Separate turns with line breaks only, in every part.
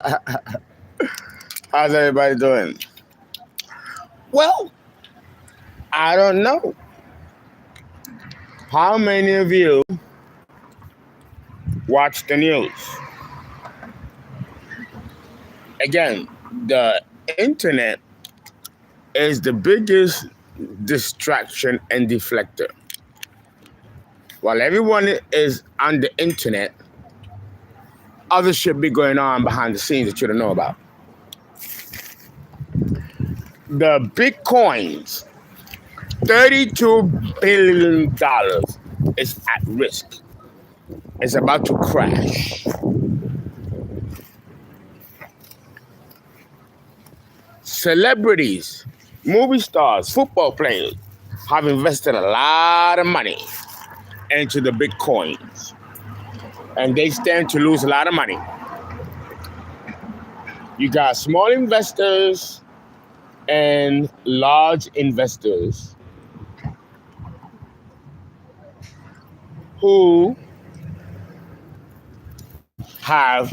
How's everybody doing? Well, I don't know. How many of you watch the news? Again, the internet is the biggest distraction and deflector. While everyone is on the internet, other shit be going on behind the scenes that you don't know about. The Bitcoins, $32 billion is at risk. It's about to crash. Celebrities, movie stars, football players have invested a lot of money into the Bitcoins, and they stand to lose a lot of money. You got small investors and large investors who have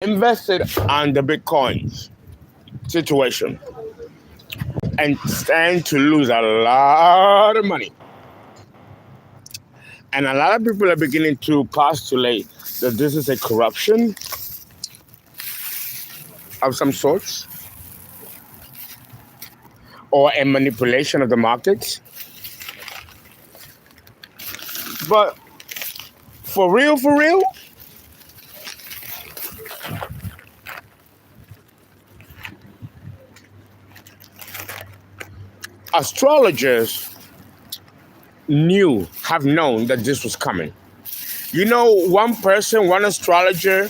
invested on the Bitcoins situation and stand to lose a lot of money. And a lot of people are beginning to postulate that this is a corruption of some sorts or a manipulation of the markets. But for real, astrologers have known that this was coming. You know, one astrologer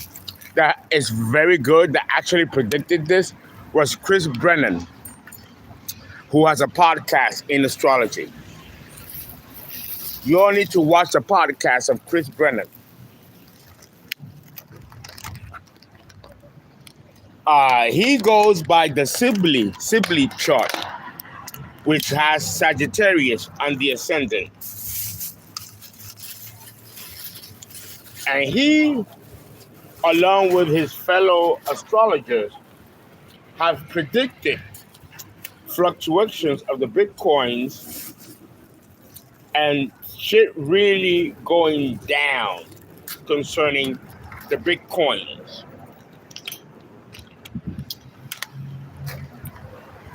that is very good that actually predicted this was Chris Brennan, who has a podcast in astrology. You all need to watch the podcast of Chris Brennan. He goes by the Sibley chart, which has Sagittarius on the ascendant. And he, along with his fellow astrologers, have predicted fluctuations of the Bitcoins and shit really going down concerning the Bitcoins.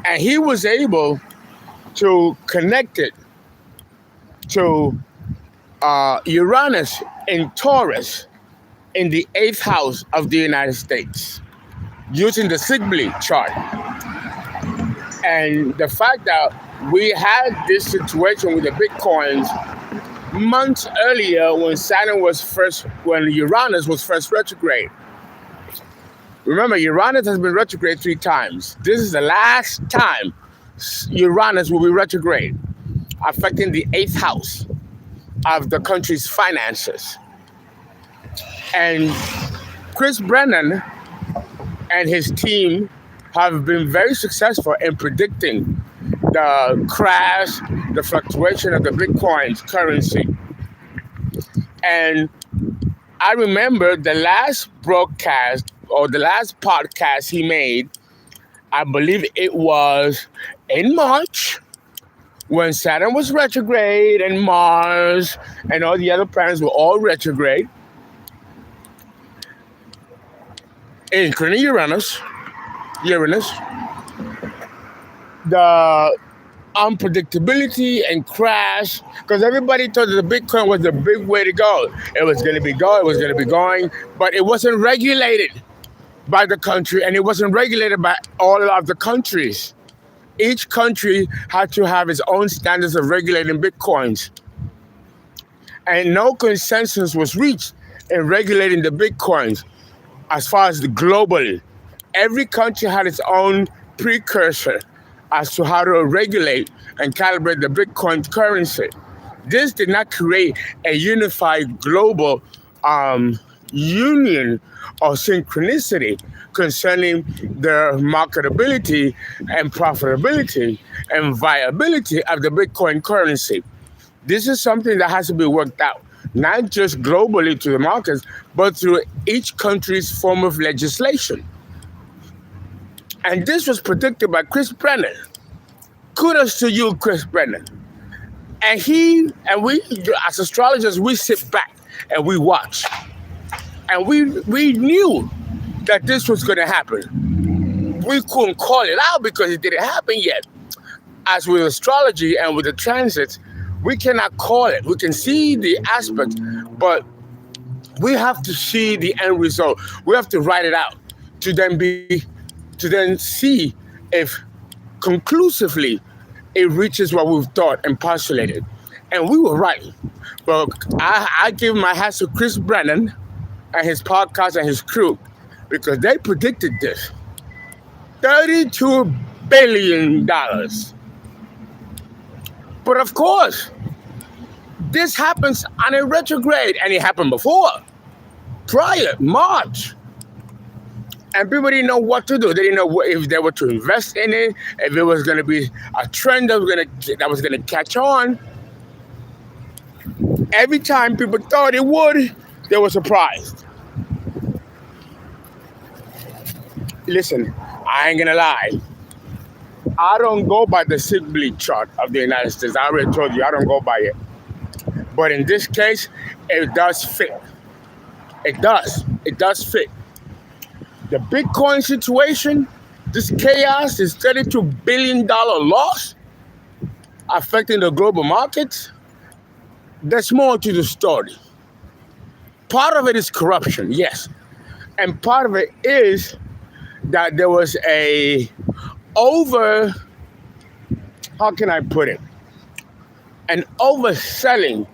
And he was able to connect it to Uranus in Taurus in the 8th house of the United States using the Sibley chart. And the fact that we had this situation with the Bitcoins months earlier when Uranus was first retrograde. Remember, Uranus has been retrograde 3 times. This is the last time Uranus will be retrograde, affecting the 8th house of the country's finances. And Chris Brennan and his team have been very successful in predicting the crash, the fluctuation of the Bitcoin's currency. And I remember the last broadcast or the last podcast he made, I believe it was in March, when Saturn was retrograde and Mars and all the other planets were all retrograde, including Uranus, the unpredictability and crash, because everybody thought that the Bitcoin was the big way to go. It was going to be going, but it wasn't regulated by the country, and it wasn't regulated by all of the countries. Each country had to have its own standards of regulating Bitcoins. And no consensus was reached in regulating the Bitcoins as far as the globally. Every country had its own precursor as to how to regulate and calibrate the Bitcoin currency. This did not create a unified global union or synchronicity concerning the marketability and profitability and viability of the Bitcoin currency. This is something that has to be worked out not just globally to the markets, but through each country's form of legislation. And this was predicted by Chris Brennan. Kudos to you, Chris Brennan. And we, as astrologers, we sit back and we watch. And we knew that this was going to happen. We couldn't call it out because it didn't happen yet. As with astrology and with the transits, we cannot call it. We can see the aspects, but we have to see the end result. We have to write it out to then see if conclusively it reaches what we've thought and postulated. And we were right. But I give my hats to Chris Brennan and his podcast and his crew, because they predicted this. $32 billion. But of course, this happens on a retrograde, and it happened before, prior, March. And people didn't know what to do. They didn't know if they were to invest in it, if it was going to be a trend that was going to catch on. Every time people thought it would, they were surprised. Listen, I ain't gonna lie. I don't go by the ZELLE chart of the United States. I already told you I don't go by it. But in this case, it does fit. It does. It does fit. The Bitcoin situation, this chaos, this $32 billion loss affecting the global markets, there's more to the story. Part of it is corruption, yes. And part of it is that there was how can I put it? An overselling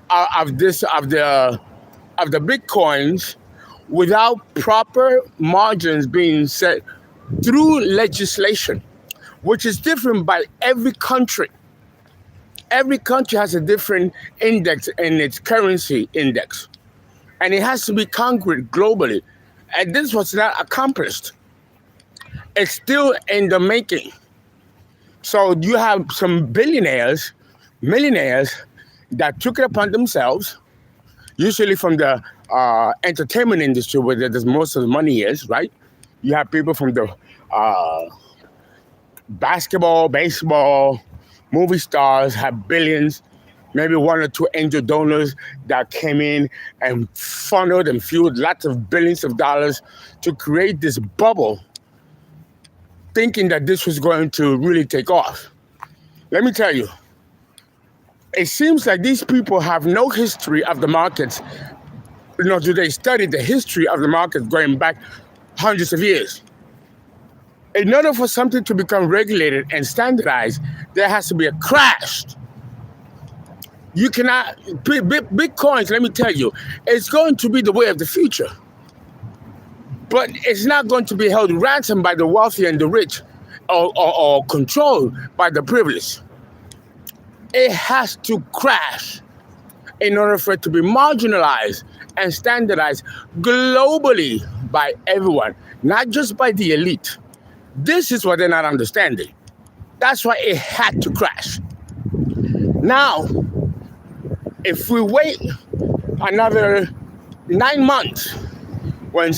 of the Bitcoins without proper margins being set through legislation, which is different by every country. Every country has a different index in its currency index, and it has to be concrete globally. And this was not accomplished. It's still in the making. So you have some billionaires, millionaires that took it upon themselves, usually from the entertainment industry where there's most of the money is, right? You have people from the basketball, baseball, movie stars have billions, maybe one or two angel donors that came in and funneled and fueled lots of billions of dollars to create this bubble, thinking that this was going to really take off. Let me tell you, it seems like these people have no history of the markets, nor do they study the history of the markets going back hundreds of years. In order for something to become regulated and standardized, there has to be a crash. You cannot, Bitcoins, let me tell you, it's going to be the way of the future. But it's not going to be held ransom by the wealthy and the rich or controlled by the privileged. It has to crash in order for it to be marginalized and standardized globally by everyone, not just by the elite. This is what they're not understanding. That's why it had to crash. Now, if we wait another 9 months, when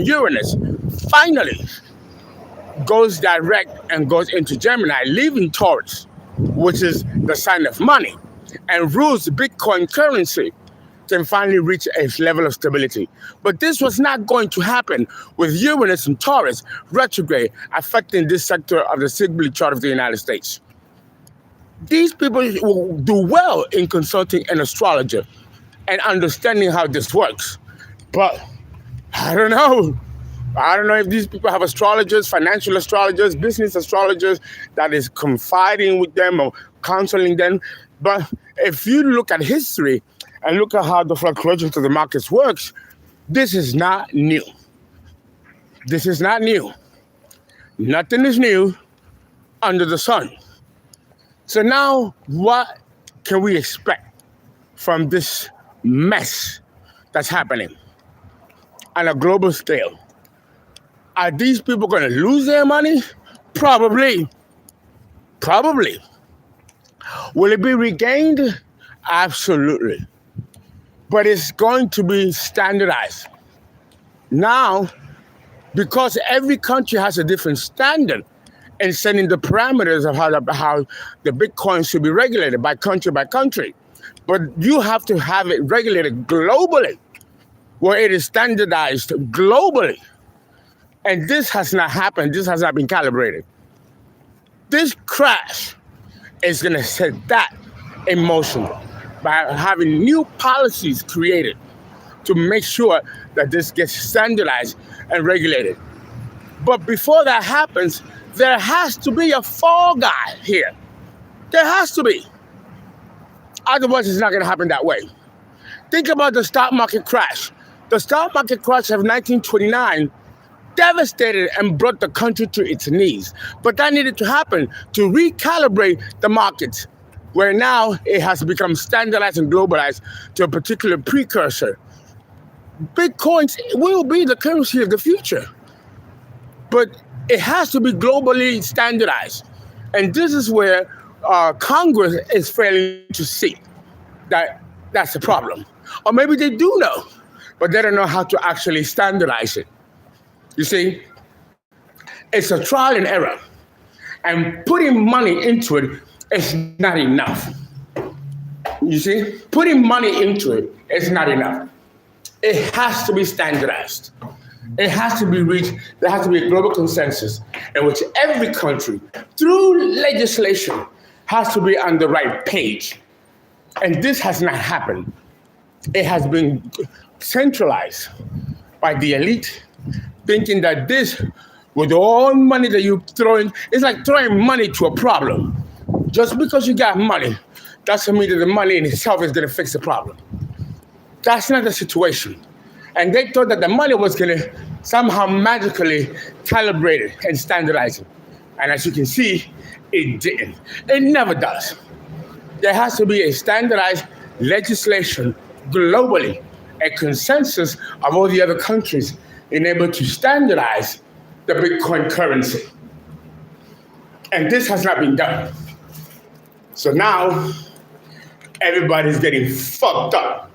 Uranus finally goes direct and goes into Gemini, leaving Taurus, which is the sign of money, and rules the Bitcoin currency, can finally reach a level of stability. But this was not going to happen with Uranus and Taurus retrograde affecting this sector of the ZELLE chart of the United States. These people will do well in consulting an astrologer and understanding how this works. But I don't know. I don't know if these people have astrologers, financial astrologers, business astrologers that is confiding with them or counseling them. But if you look at history and look at how the fluctuations of the markets works, this is not new. This is not new. Nothing is new under the sun. So now what can we expect from this mess that's happening on a global scale? Are these people going to lose their money? Probably. Will it be regained? Absolutely. But it's going to be standardized. Now, because every country has a different standard in setting the parameters of how the Bitcoin should be regulated by country. But you have to have it regulated globally, where it is standardized globally. And this has not happened. This has not been calibrated. This crash is going to set that in motion by having new policies created to make sure that this gets standardized and regulated. But before that happens, there has to be a fall guy here. There has to be. Otherwise, it's not going to happen that way. Think about the stock market crash. The stock market crash of 1929 devastated and brought the country to its knees. But that needed to happen to recalibrate the markets, where now it has become standardized and globalized to a particular precursor. Bitcoins will be the currency of the future, but it has to be globally standardized. And this is where Congress is failing to see that that's the problem. Or maybe they do know, but they don't know how to actually standardize it. You see, it's a trial and error. And putting money into it is not enough. You see, putting money into it is not enough. It has to be standardized. It has to be reached. There has to be a global consensus in which every country, through legislation, has to be on the right page. And this has not happened. It has been centralized by the elite, thinking that this, with all money that you throw in, it's like throwing money to a problem. Just because you got money, doesn't mean that the money in itself is going to fix the problem. That's not the situation. And they thought that the money was going to somehow magically calibrate it and standardize it. And as you can see, it didn't. It never does. There has to be a standardized legislation globally, a consensus of all the other countries in able to standardize the Bitcoin currency. And this has not been done. So now everybody's getting fucked up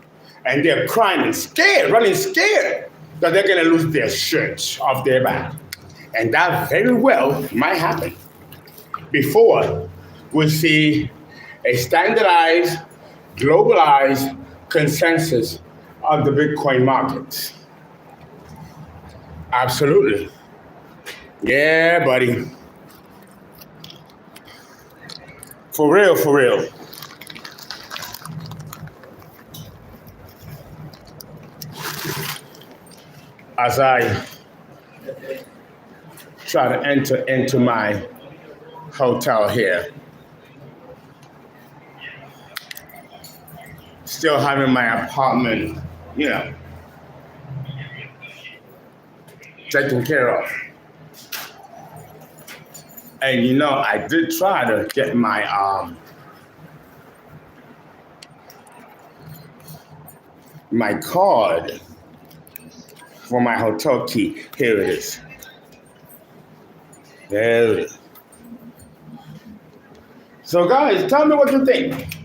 and they're crying and scared, running scared that they're gonna lose their shirts off their back. And that very well might happen before we see a standardized, globalized consensus of the Bitcoin markets. Absolutely. Yeah, buddy. For real, for real. As I try to enter into my hotel here, still having my apartment, taken care of. And I did try to get my my card for my hotel key. Here it is. There it is. So guys, tell me what you think.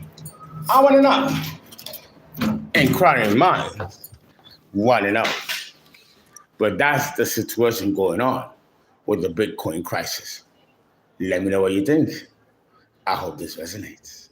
I want to know. Inquiring minds want to know. But that's the situation going on with the Bitcoin crisis. Let me know what you think. I hope this resonates.